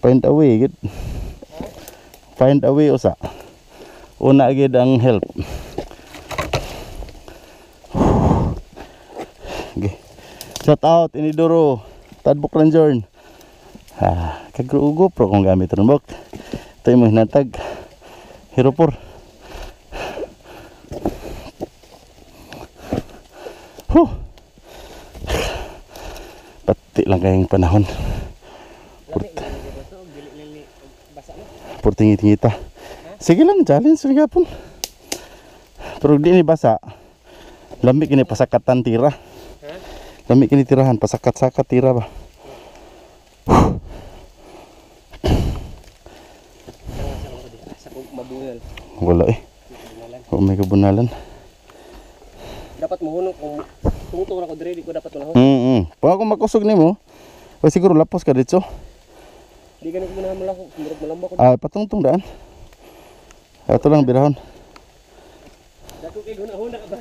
Find a way gid. Find a way usa. Una gid ang help. Okay. Shout out Inidoro, Tadbok Lanjorn. Kagruugo pro kung gamit ron bok. Ito yung hinatag. Hiropor. Pati lang kayong panahon. Tingit-ngita. Sige lang, challenge rin kapon. Pero di ni basa. Lamig ini pasakatan tira. Lamig ini tirahan, pasakat-sakat tira ba. Wala eh. Kung may kabunalan. Dapat mohunong kung tungtong ako dire, di ko dapat unahon. Pag ako makusog nimo, o siguro lapos ka dito. Di ganun ko muna ko, kumurog malamba ko. Patungtong daan. Ito lang birahon. Dako kay huna-huna ka ba?